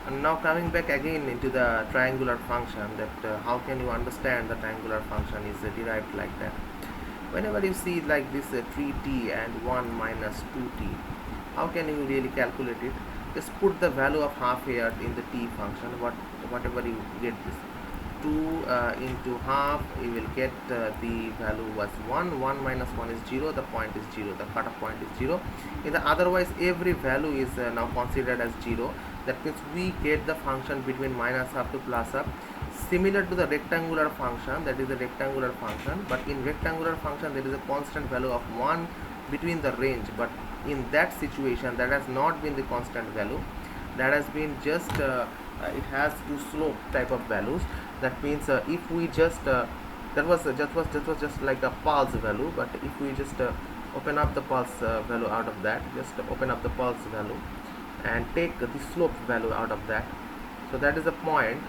And now coming back again into the triangular function, that how can you understand the triangular function is derived like that. Whenever you see like this 3t and 1 minus 2t, how can you really calculate it? Just put the value of half here in the t function, whatever you get this 2 into half, you will get the value was 1. 1 minus 1 is 0, the point is 0, the cutoff point is 0. In the otherwise every value is now considered as 0. That means we get the function between minus half to plus half, similar to the rectangular function, that is the rectangular function. But in rectangular function there is a constant value of 1 between the range, but in that situation that has not been the constant value, that has been just it has two slope type of values. That means if we just that was just like a pulse value, but if we just open up the pulse value out of that, just open up the pulse value and take the slope value out of that, so that is the point,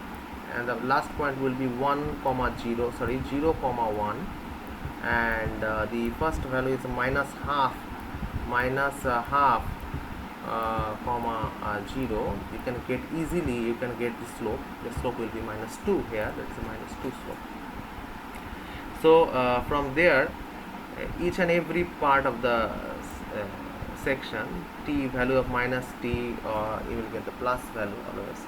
and the last point will be 1 comma 0 sorry 0 comma 1, and the first value is minus half comma 0. You can get easily, you can get the slope will be minus 2 here, that is a minus 2 slope. So from there each and every part of the section, t value of minus t, you will get the plus value always.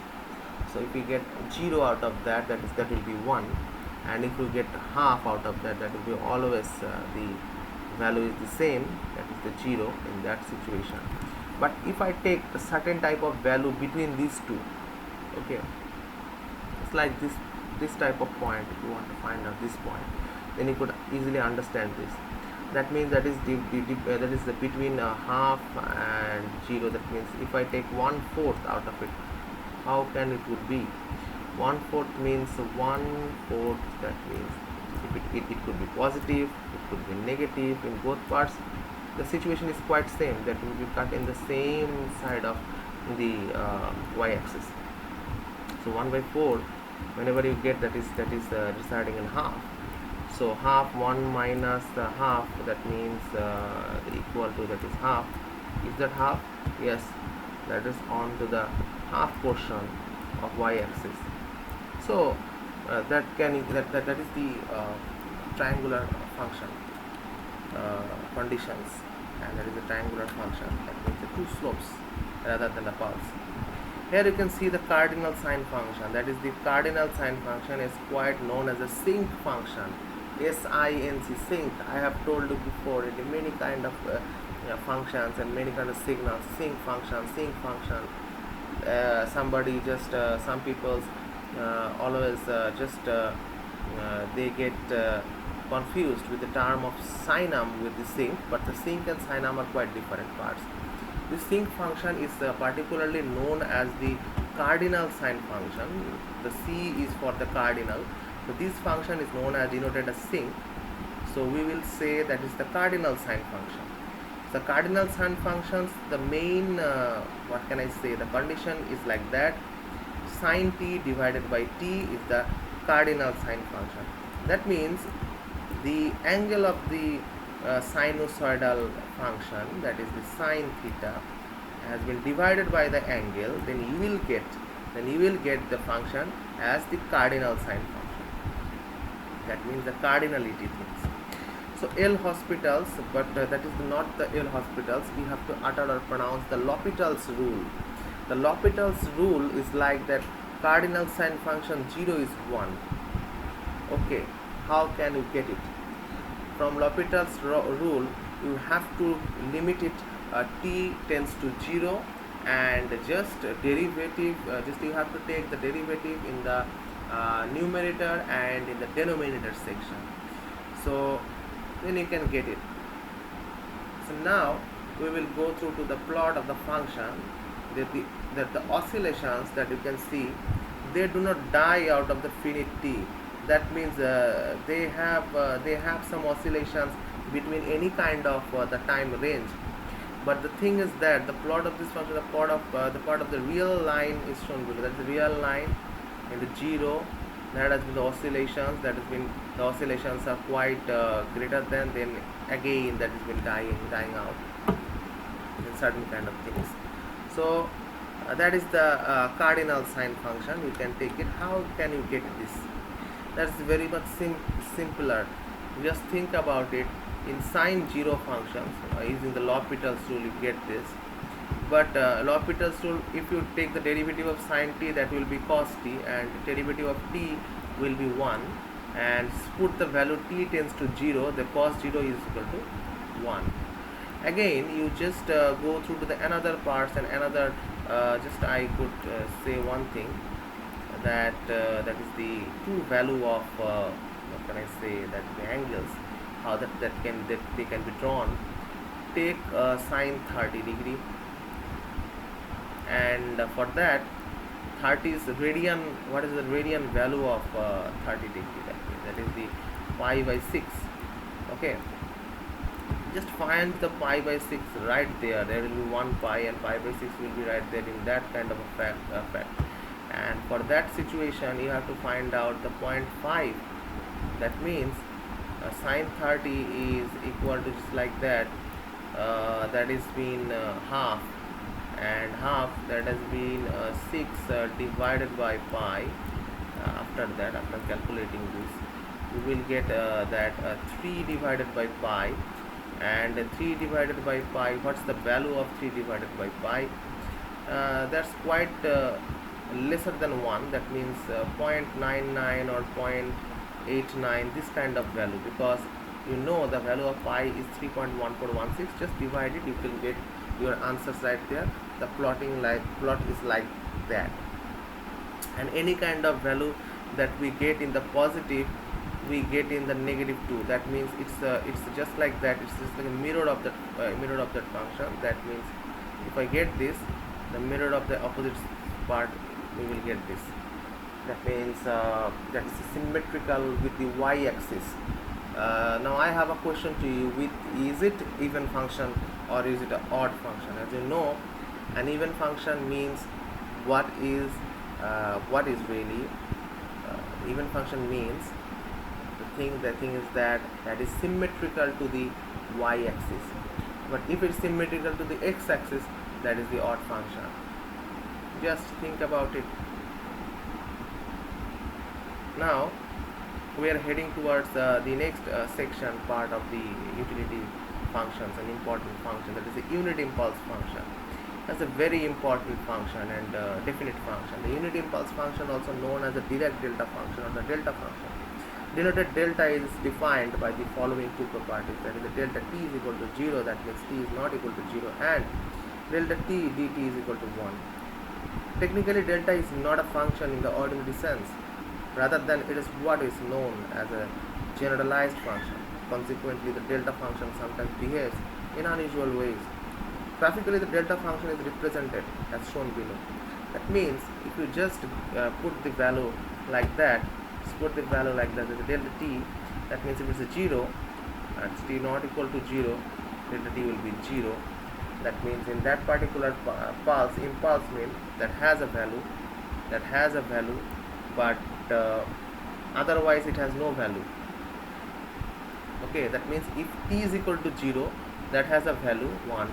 So if you get 0 out of that, that will be 1, and if you get half out of that, that will be always the value is the same, that is the 0 in that situation. But if I take a certain type of value between these two, okay, it's like this type of point. If you want to find out this point, then you could easily understand this. That means that is that is the between half and 0. That means if I take 1/4 out of it, how can it would be? 1/4 means 1/4. That means if it could be positive, it could be negative in both parts. The situation is quite same, that will be cut in the same side of the y-axis. So 1/4, whenever you get that is residing in half. So half 1 minus half, that means equal to, that is half. Is that half? Yes, that is on to the half portion of y-axis. So that is the triangular function conditions, and that is a triangular function, that means the two slopes rather than the pulse. Here you can see the cardinal sine function, that is the cardinal sine function is quite known as a sinc function, S-I-N-C, sinc. I have told you before, it is many kind of functions and many kind of signals, sinc function. Somebody just some people always they get confused with the term of sinum with the sinc, but the sinc and sinum are quite different parts. The sinc function is particularly known as the cardinal sine function. The C is for the cardinal, so this function is known as denoted as sinc. So we will say that is the cardinal sine function. The cardinal sine functions, the main what can I say, the condition is like that: sine t divided by t is the cardinal sine function. That means the angle of the sinusoidal function, that is the sine theta, has been divided by the angle, then you will get the function as the cardinal sine function. That means the cardinality things. So L'Hospitals, but that is not the L'Hospitals. We have to utter or pronounce the L'Hopital's rule. The L'Hopital's rule is like that: cardinal sine function 0 is 1. Okay, how can you get it? From L'Hopital's rule, you have to limit it t tends to 0, and just derivative, just you have to take the derivative in the numerator and in the denominator section. So then you can get it. So now we will go through to the plot of the function, that the oscillations that you can see, they do not die out of the finite t. That means they have some oscillations between any kind of the time range. But the thing is that the plot of this function, the part of the real line is shown below. That's the real line, and the 0, that has been the oscillations. That has been the oscillations are quite greater than, then again that has been dying out in certain kind of things. So That is the cardinal sine function. You can take it. How can you get this? That's very much simpler. Just think about it. In sine 0 functions, using the L'Hopital's rule, you get this. But L'Hopital's rule, if you take the derivative of sine t, that will be cos t, and the derivative of t will be 1, and put the value t tends to 0, the cos 0 is equal to 1. Again, you just go through to the another parts and another, just I could say one thing, that that is the true value of what can I say, that the angles, how that they can be drawn. Take sine 30 degree, and for that 30 is radian. What is the radian value of 30 degree? That is the pi by 6. Okay, just find the pi by 6 right there. There will be 1 pi, and pi by 6 will be right there in that kind of a fact. And for that situation, you have to find out the point 5. That means sine 30 is equal to, just like that, that is been half, and half, that has been 6 divided by pi. After that, after calculating this, you will get that 3 divided by pi, and 3 divided by pi, what's the value of 3 divided by pi? That's quite lesser than 1. That means 0.99 or 0.89, this kind of value, because you know the value of pi is 3.1416. Just divide it, you will get your answers right there. The plot is like that. And any kind of value that we get in the positive, we get in the negative too. That means it's just like that. It's just like a mirror of that function. That means if I get this, the mirror of the opposite part, we will get this. That means that is symmetrical with the y-axis. Now I have a question to you: is it even function or is it an odd function? As you know, an even function means what is really even function means the thing is that is symmetrical to the y-axis. But if it's symmetrical to the x-axis, that is the odd function. Just think about it. Now we are heading towards the next section, part of the utility functions, an important function, that is the unit impulse function. That's a very important function and definite function. The unit impulse function, also known as the Dirac delta function or the delta function, denoted delta, is defined by the following two properties. That is, the delta t is equal to 0, that means t is not equal to 0, and delta t dt is equal to 1. Technically, delta is not a function in the ordinary sense. Rather than, it is what is known as a generalized function. Consequently, the delta function sometimes behaves in unusual ways. Graphically, the delta function is represented as shown below. That means if you just put the value like that, the delta t, that means if it's a 0 and t not equal to 0, delta t will be 0. That means in that particular impulse means that has a value, but otherwise it has no value. Okay, that means if t is equal to 0, that has a value 1,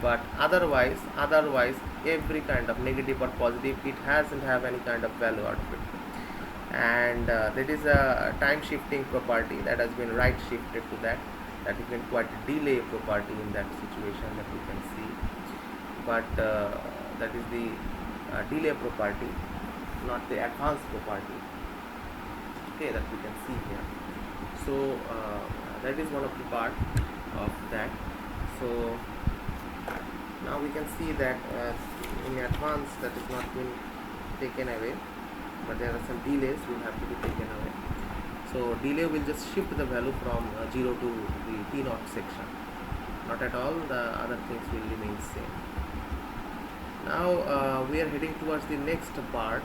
but otherwise every kind of negative or positive, it hasn't have any kind of value out of it. And that is a time shifting property that has been right shifted to that has been quite a delay property in that situation, that we can see. But that is the delay property, not the advanced property, okay, that we can see here. So that is one of the part of that. So now we can see that in advance that is not been taken away, but there are some delays will have to be taken away. So delay will just shift the value from 0 to the t0 section. Not at all, the other things will remain same. Now we are heading towards the next part,